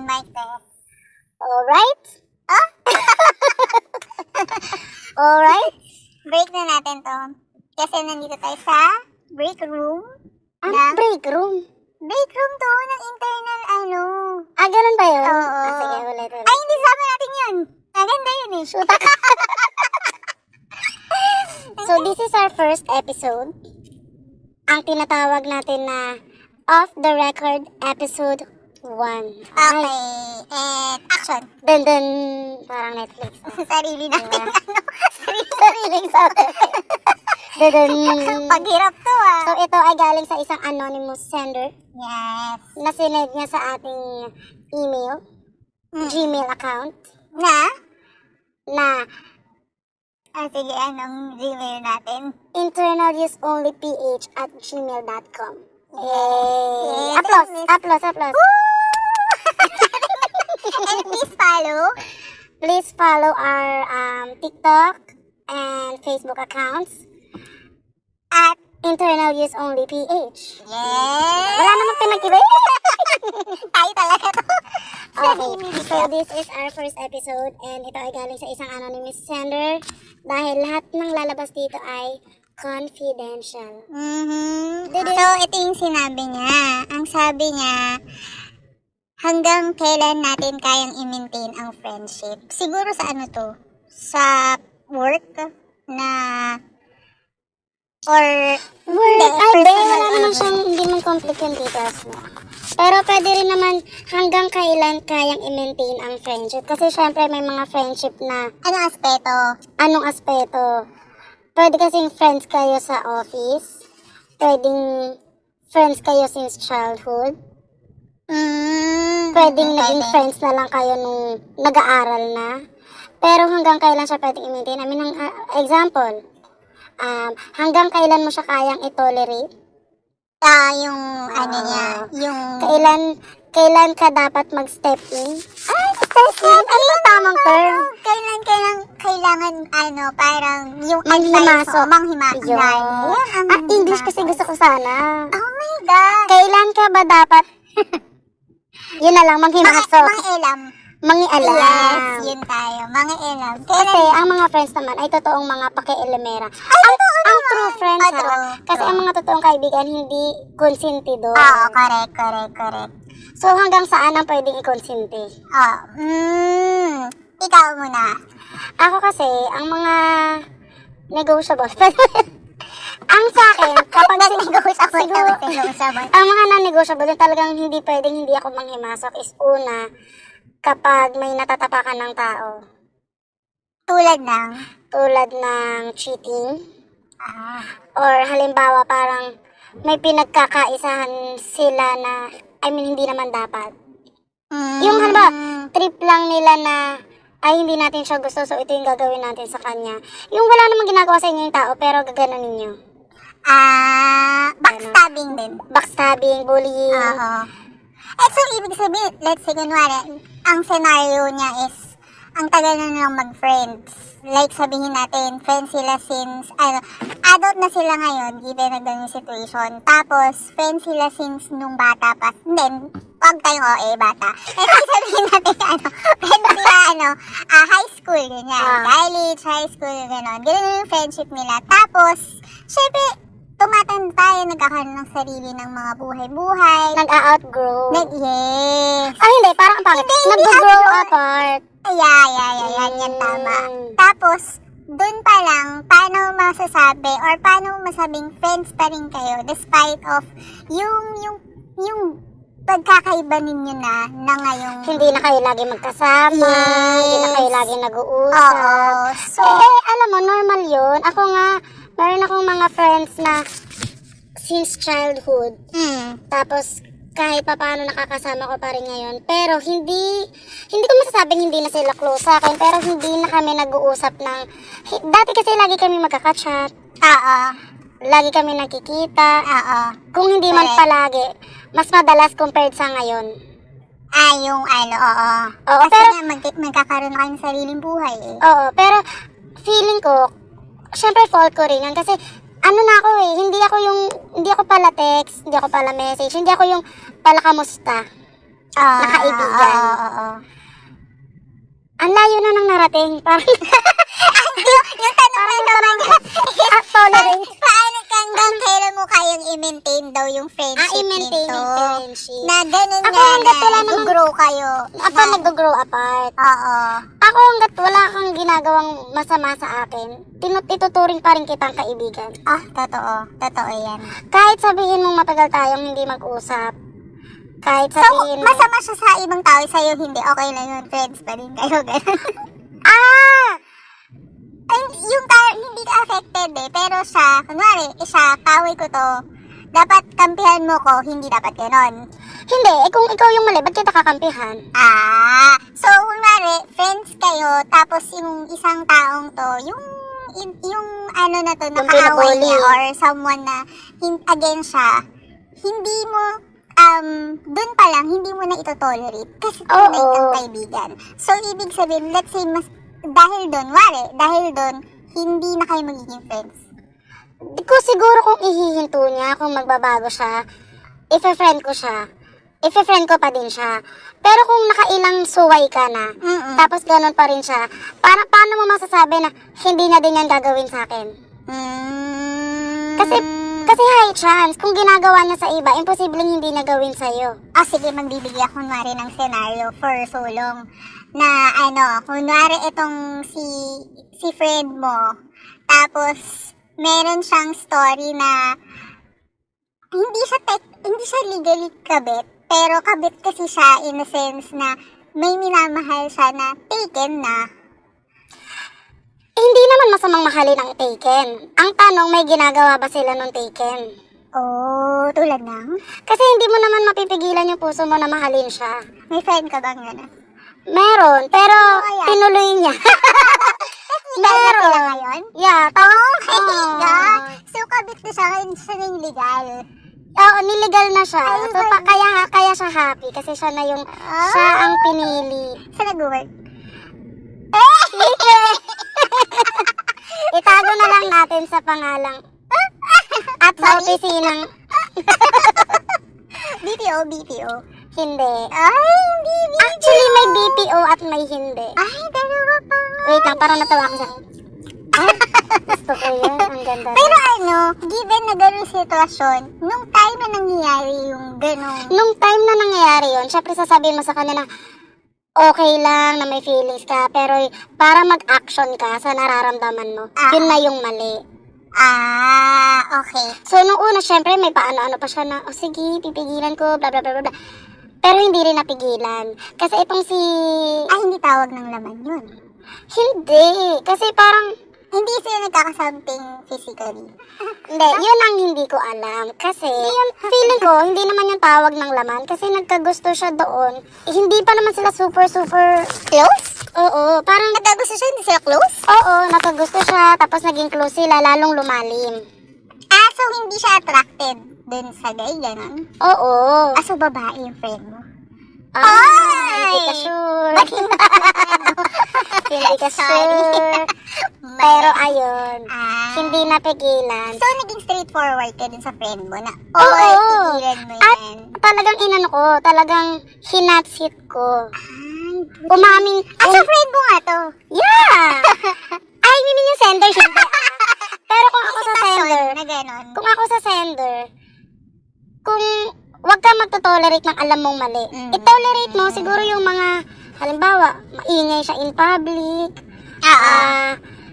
mic test. Alright? Ah? Alright? Break na natin to. Kasi nandito tayo sa break room. Ano break room? Break room to ng internal Ganun ba yun? Oo. Sige, ulit. Ay, hindi sama natin yun. Maganda yun eh. Shoot ka. So, this is our first episode. Ang tinatawag natin na Off the Record Episode 1. Okay. And action. Dun. Parang Netflix. Sarili natin. Sariling sa atin. Dun. Paghirap to ah. So, ito ay galing sa isang anonymous sender Yes. na sinend niya sa ating email, Gmail account, na Sige, anong Gmail natin? internaluseonlyph@gmail.com. Yes. Applause. And please Follow our TikTok and Facebook accounts at internaluseonlyph. yes. Wala namang pinag-iba. Tayo talaga to. Okay, so this is our first episode and ito ay galing sa isang anonymous sender dahil lahat ng lalabas dito ay confidential. So, ito yung sinabi niya. Ang sabi niya, hanggang kailan natin kayang i-maintain ang friendship? Siguro sa ano to? Sa work na or Wala naman siyang, hindi man complete yung details mo. Pero pwede rin naman hanggang kailan kayang i-maintain ang friendship. Kasi syempre may mga friendship na, anong aspeto? anong aspeto? Pwede kasing friends kayo sa office. Pwedeng friends kayo since childhood. Pwedeng naging friends na lang kayo nung nag-aaral na. Pero hanggang kailan siya pwedeng i-maintain? I mean, example, hanggang kailan mo siya kayang i-tolerate? Yung ano niya, yung Kailan ka dapat mag-step in? Step in? Ano yung tamang term? kailangan parang yung Manghimasok. Manghimasok. Yun. English kasi gusto ko sana. Oh my God. Kailan ka ba dapat? Yun na lang, manghimasok. Mangialam. Mangialam. Yes, yun tayo. Mangialam. Kasi ang mga friends naman ay totoong mga pakialamera. Ang true friends ha. Kasi ang mga totoong kaibigan hindi konsentido. Oo, correct. So hanggang saan ang pwedeng ikonsinti? Ikaw muna. Ako kasi, ang mga negotiable. Ang sa akin, kapag ang mga non-negotiable yung talagang hindi pwedeng hindi ako manghimasok is una, kapag may natatapakan ng tao. Tulad ng Cheating. Or halimbawa parang may pinagkakaisahan sila na, hindi naman dapat. Yung halimbawa, trip lang nila na, hindi natin siya gusto, so ito yung gagawin natin sa kanya. Yung wala namang ginagawa sa inyo yung tao, pero gaganon ninyo. Backstabbing din. Backstabbing, bullying. Oo. So, ibig sabihin, let's say, kunwari, ang scenario niya is, ang tagal na nilang mag-friends. Like, sabihin natin, friends sila since, adult na sila ngayon, given na ganyung situation. Tapos, friends sila since nung bata pa. Then, wag tayong bata. Sabihin natin, friends sila, high school, ganyan. College, high school, gano'n. Gano'n yung friendship nila. Tapos, syempre, tumatanda tayo, nagkakaroon ng sarili ng mga buhay-buhay. Nag-outgrow. Yes. Hindi, parang pangit. Nag-grow apart. Yan, tama. Tapos, dun pa lang, paano masasabi or paano masabing friends pa rin kayo despite of yung pagkakaiba ninyo na ngayong Hindi na kayo lagi magkasama. Yes. Hindi na kayo lagi nag-uusap. Oo. So, alam mo, normal yun. Ako nga, meron akong mga friends na since childhood. Tapos, kahit pa paano nakakasama ko pa rin ngayon. Pero hindi ko masasabing hindi na sila close sa akin. Pero hindi na kami nag-uusap ng, dati kasi lagi kami magkaka-chat. Lagi kami nakikita. Kung hindi man palagi, mas madalas compared sa ngayon. Oo, Kasi pero, magkakaroon na kayong sariling buhay eh. Oo, pero feeling ko, syempre fault ko rin yan. Kasi hindi ako pala text, hindi ako pala message, hindi ako yung pala kamusta. na kaibigan. Oo. Ang layo na nang narating. Parang, Yung tanong mo naman, tolerate. paano hanggang kailan mo kayang i-maintain daw yung friendship I-maintain nito? yung friendship. Na ganun Ako, nga hanggat wala na namang- nag-grow kayo. Ako nag-grow apart. Oo. Ako hanggat wala kang ginagawang masama sa akin, ituturing pa rin kitang kaibigan. Totoo. Totoo yan. Kahit sabihin mong matagal tayong hindi mag-usap, kahit So, sabihin mo, masama siya sa ibang tao, sa'yo hindi. Okay lang yun. Friends pa rin kayo. Ganun. Ay, yung hindi ka affected eh. Pero siya, kunwari, siya, kaway ko to. Dapat kampihan mo ko, hindi dapat ganon. hindi, kung ikaw yung mali, ba't kita kakampihan? So kunwari, friends kayo, tapos yung isang taong to, yung ano na to, Yung nakaaway pinabully. niya or someone na against siya, hindi mo, dun pa lang, hindi mo na ito-tolerate kasi tunay Oo. kang kaibigan. So, ibig sabihin, let's say, dahil dun, hindi na kayo magiging friends. Di ko siguro kung ihihinto niya, kung magbabago siya, ife-friend ko siya. Ife-friend ko pa din siya. Pero kung nakailang suway ka na, tapos ganun pa rin siya, paano mo masasabi na hindi na din yan gagawin sa akin? Kasi high chance, kung ginagawa niya sa iba, imposibleng hindi na gawin sa'yo. Sige, magbibigay ako kunwari ng scenario for so long na kunwari itong si friend mo, tapos meron siyang story na hindi siya legally kabit, pero kabit kasi siya in a sense na may minamahal siya na taken na. Hindi naman masamang mahalin ang taken. Ang tanong, may ginagawa ba sila nung taken? Tulad ng? Kasi hindi mo naman mapipigilan yung puso mo na mahalin siya. May friend ka bang gano'n? Meron, pero Ayan. tinuloy niya. Legal na sila ngayon? Yeah, Okay, Oo. So, kabit na siya, ngayon siya na yung legal. Oo, niligal na siya. Ay, So, kaya siya happy kasi siya na yung, siya ang pinili. Saan nag-work? Itago na lang natin sa pangalang at sa opisinang BPO. hindi. Ay, hindi BPO. Actually, may BPO at may hindi. Ay, dalawa pa. Wait lang, parang natawa ako sa... Ay, gusto ko yun. Ang ganda. Pero given na gano'ng sitwasyon, nung time na nangyayari yung gano'ng... Nung time na nangyayari yun, syempre sasabihin mo sa kanya na okay lang na may feelings ka, pero para mag-action ka sa nararamdaman mo, yun na yung mali. Okay. So, nung una, syempre, may paano-ano pa siya na, sige, pipigilan ko, bla bla bla bla. Pero hindi rin napigilan. Kasi itong si... Hindi tawag ng laman yun. Hindi. Kasi parang... Hindi sila nagkakasamping physically. Hindi, yun ang hindi ko alam. Kasi, feeling ko, hindi naman yung tawag ng laman. Kasi nagkagusto siya doon. Hindi pa naman sila super Close? Oo, parang... Nagkagusto siya, hindi sila close? Oo, nakagusto siya. Tapos naging close sila, lalong lumalim. So hindi siya attracted dun sa guy, gano'n? Oo. So babae yung friend mo? Hindi ka sure. Hindi ka sure. Pero ayun, hindi napigilan. So naging straightforward ka dun sa friend mo na, Oo. tigilan mo At yan. talagang inano ko, talagang hinatsit ko. Umamin. So friend mo nga to? Yeah! Ay, mean yung sender, hindi. Pero kung ako sa sender, Na gano'n? kung ako sa sender, kung wag ka magtotolerate ng alam mong mali, i-tolerate mo siguro yung mga, halimbawa, maingay siya in public,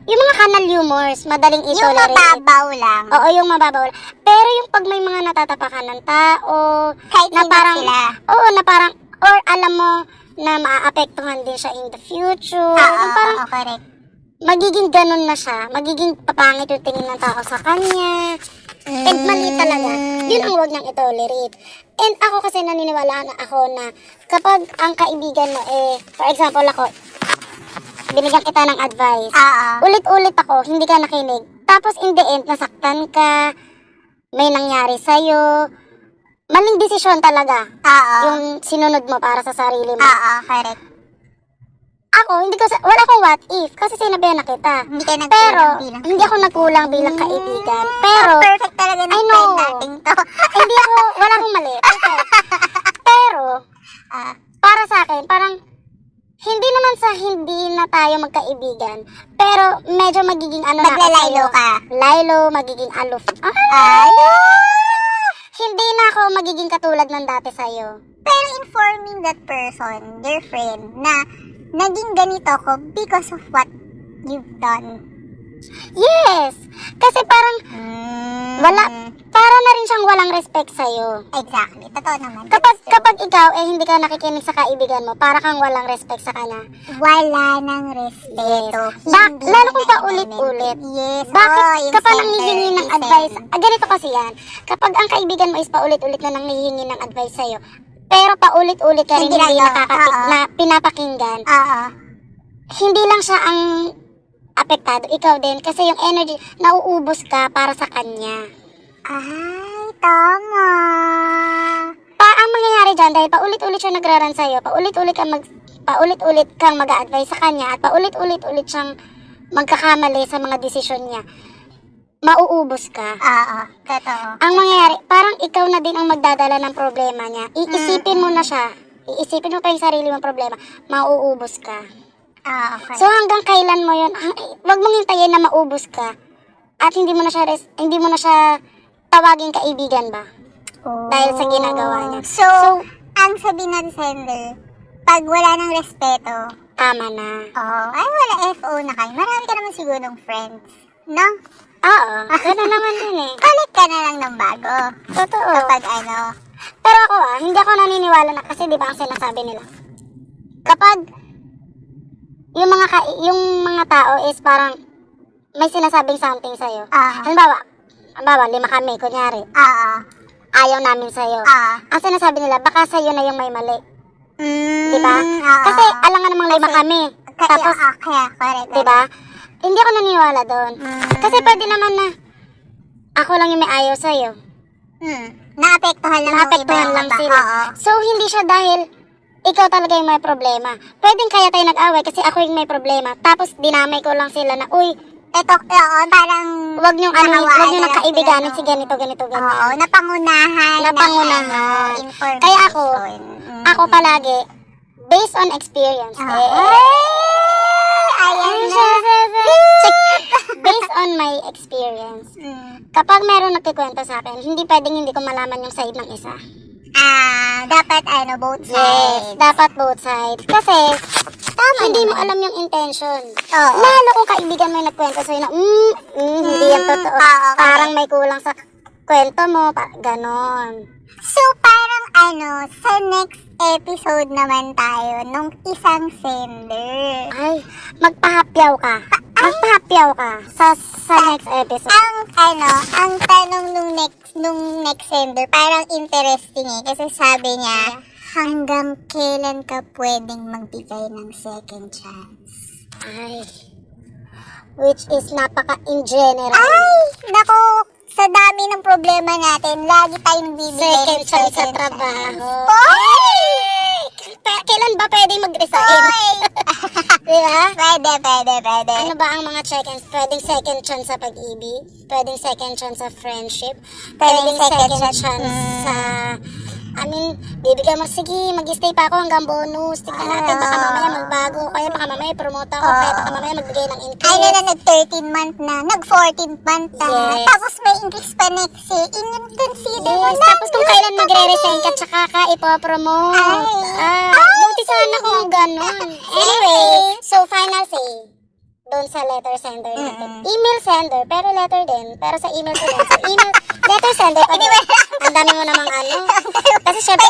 yung mga kanal humors, madaling Yung i-tolerate. mababaw lang. Oo, yung mababaw. Pero yung pag may mga natatapakan ng tao, Kahit na sino parang, sila. oo, na parang, or alam mo, na maaapektuhan din siya in the future. Yung parang, Correct. magiging ganun na siya. Magiging papangit yung tingin ng tao sa kanya. And mali talaga. Yun ang huwag niyang itolerate. And ako kasi naniniwala na ako na kapag ang kaibigan mo for example ako, binigyan kita ng advice. Ulit-ulit ako, hindi ka nakinig. Tapos in the end, nasaktan ka, may nangyari sa'yo. Maling desisyon talaga. Yung sinunod mo para sa sarili mo. Correct. Ako, wala akong what if, kasi sinabihan na kita. Hindi ka nagkulang Pero, bilang hindi ako nagkulang bilang kaibigan. Pero, perfect talaga ng I friend know. natin to. wala akong mali. Okay. Pero, para sa akin, parang, hindi naman sa hindi na tayo magkaibigan, pero medyo magiging ano na ako Maglalaylo sa'yo. ka. Laylo, magiging aloof. Hindi na ako magiging katulad ng dati sa'yo. Pero informing that person, your friend, na naging ganito ko because of what you've done. Yes! Kasi parang, para na rin siyang walang respect sa'yo. Exactly. Totoo naman. Kapag ikaw, hindi ka nakikinig sa kaibigan mo, para kang walang respect sa kanya. Wala ng respeto. Hindi Lalo kung na paulit-ulit. Yes. Bakit yung ka pa center, nanghihingi ng yung advice? center. Ganito kasi yan. Kapag ang kaibigan mo is paulit-ulit na nanghihingi ng advice sa'yo, pero paulit-ulit ka rin Hindi hindi ginagawa. Oo. na pinapakinggan, Oo. hindi lang siya ang apektado, ikaw din. Kasi yung energy, nauubos ka para sa kanya. Ay, tama. Ang mangyayari dyan, dahil paulit-ulit siya nagraran sa'yo, paulit-ulit kang mag-a-advise sa kanya, at paulit-ulit siyang magkakamali sa mga desisyon niya, mauubos ka. Oo. Totoo. Ang mangyayari, parang ikaw na din ang magdadala ng problema niya. Iisipin mo na siya. Iisipin mo pa yung sarili mong problema, mauubos ka. Okay. So hanggang kailan mo yun, wag mong hintayin na maubos ka at hindi mo na siya tawaging kaibigan ba? Dahil sa ginagawa niya. So, ang sabi ng sender, pag wala ng respeto, Tama na. ay wala FO na kayo. Marami ka naman sigurong friends. No? Oo, gano'n naman din eh. Palit ka na lang ng bago. Totoo. Kapag Pero ako hindi ako naniniwala na kasi di ba ang sinasabi nila. Kapag yung mga tao is parang may sinasabing something sa'yo. Halimbawa, 5 kami, kunyari. Ayaw namin sa'yo. Ang sinasabi nila, baka sa'yo na yung may mali. Diba? Kasi alangan namang 5 kami. Tapos, correct. diba? Hindi ako naniniwala doon. Kasi pwede naman na ako lang yung may ayaw sa'yo. Naapektuhan lang Naapektuhan lang sila. So, hindi siya dahil ikaw talaga yung may problema. Pwedeng kaya tayo nag-away kasi ako yung may problema. Tapos dinamay ko lang sila na, uy, parang wag niyong nakaibiganin si ganito, ganyan. Oo, napangunahan. Information. Kaya ako palagi, based on experience. Ayan na. Based on my experience. Kapag meron nagkikwento sa akin, hindi pwedeng hindi ko malaman yung side ng isa. Dapat both Yes, sides. dapat both sides. Kasi, hindi mo alam yung intention. Oo. Lalo kung kaibigan mo yung nagkwento sa'yo na, hindi yan totoo. Okay. Parang may kulang sa kwento mo, ganon. So, parang sa next episode naman tayo nung isang sender. Ay, magpahapyaw ka. Magpahapyaw ka sa next episode. Ang tanong nung next sender, parang interesting kasi sabi niya, hanggang kailan ka pwedeng magbigay ng second chance? Ay, which is napaka-in general. Ay, naku, sa dami ng problema natin, lagi tayong bibigay Second ng chance sa second trabaho. Oy! Kailan ba pwedeng mag-resign? Oy! Diba? Pwede. Ano ba ang mga check-ins? Pwedeng second chance sa pag-ibig? Pwedeng second chance sa friendship? Pwedeng second chance sa... bibigyan mo, sige, mag-stay pa ako hanggang bonus. Tignan natin, baka mamaya magbago. Kaya baka mamaya promote ako. Kaya baka mamaya magbigay ng increase. Ay na nag-13 month na, nag-14 month na. Yes. Tapos may increase pa next year. Consider mo Yes, na. tapos kung kailan magre-resign ka, tsaka ka ipopromote. Buti sana kung ganun. Anyway, so final say, doon sa letter sender natin. Email sender, pero letter din. Pero sa email ko din. So email, letter sender. Ang dami mo namang Kasi syempre,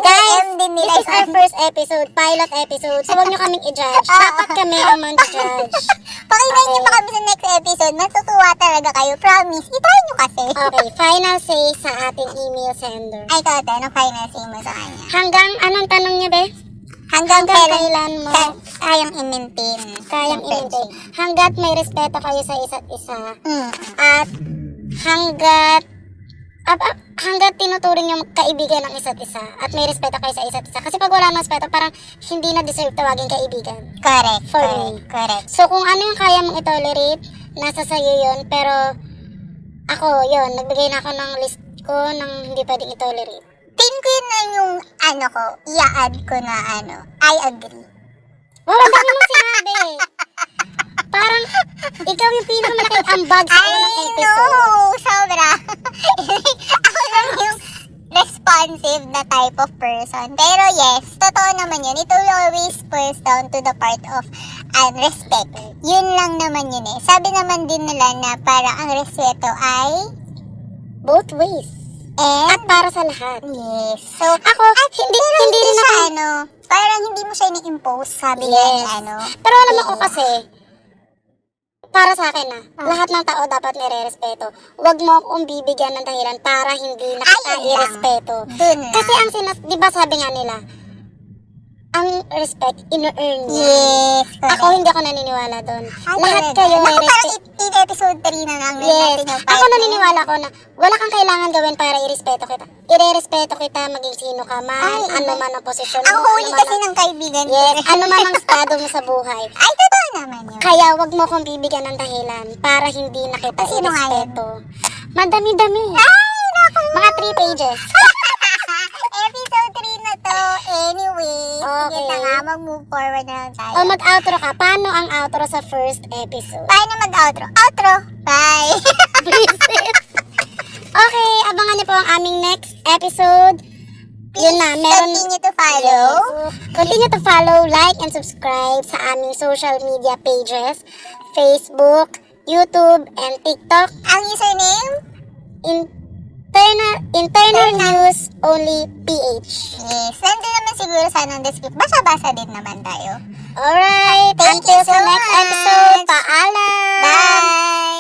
guys, this is our first episode, pilot episode. So huwag nyo kaming i-judge. Dapat kami ang mag-judge. Pakinggan niyo pa kami sa next episode. Matutuwa talaga kayo. Promise. I-try niyo kasi. Okay, final say sa ating email sender. Ay, Tote, anong final say mo sa kanya? Hanggang, anong tanong niya, be? Hanggang kailan mo kayang i-maintain. kayang i-maintain. Hanggat may respeto kayo sa isa't isa. At hanggat tinuturing yung kaibigan ng isa't isa. At may respeto kayo sa isa't isa. Kasi pag wala ng respeto, parang hindi na deserve tawagin kaibigan. Correct. For me. Correct. So kung ano yung kaya mong i-tolerate, nasa sayo yun. Pero ako, yun, nagbigay na ako ng list ko ng hindi pwedeng i-tolerate. Tingin ko yun na yung, i-add ko na, I agree. Wow, ang dami mong sinabi. Parang, ikaw yung pinakamalaki ambag sa unang episode. No, sobra. Ako lang yung responsive na type of person. Pero yes, totoo naman yun. It will always boils down to the part of respect. Yun lang naman yun eh. Sabi naman din nila na parang ang respeto ay Both ways. At para sa lahat. yes. So, Ako, hindi rin siya, ako. parang hindi mo siya ini-impose, sabi Yes. niya, Pero alam mo ko kasi, para sa akin lahat ng tao dapat nire-respeto. Huwag mo akong bibigyan ng dahilan para hindi na kita Ayun lang. i-respeto. Dun lang. Kasi ang di ba sabi nga nila, ang respect, ino-earn niya. Yes, correct. Ako hindi ako naniniwala doon. Ay, Lahat talaga. kayo Naku, may parang respect. in episode 3 na lang. Yes. natin yung Ako part na naniniwala ko na wala kang kailangan gawin para i-respeto kita. I-respeto kita maging sino ka man, Ay, ano iba. man ang posisyon Ang mo. huli ano man kasi ng kaibigan ko. Yes, ano man ang estado mo sa buhay. Ay, totoo naman yun. Kaya wag mo akong bibigyan ng dahilan para hindi na kita Ah, sino nga yun? i-respeto. Madami-dami. Ay, naku. Mga 3 pages. Episode 3 na to. Anyway, sige Okay. na nga, mag-move forward na lang tayo. O mag-outro ka. Paano ang outro sa first episode? Paano mag-outro? Outro! Bye! Visit. Okay, abangan niyo po ang aming next episode. Yun na, meron... Continue to follow. Yes. Continue to follow, like, and subscribe sa aming social media pages, Facebook, YouTube, and TikTok. Ang username? Internal News Only PH. Yes, nandun naman siguro sa anong description. Basa-basa din naman tayo. Alright, Thank until you so sa next much. episode. Paalam! Bye!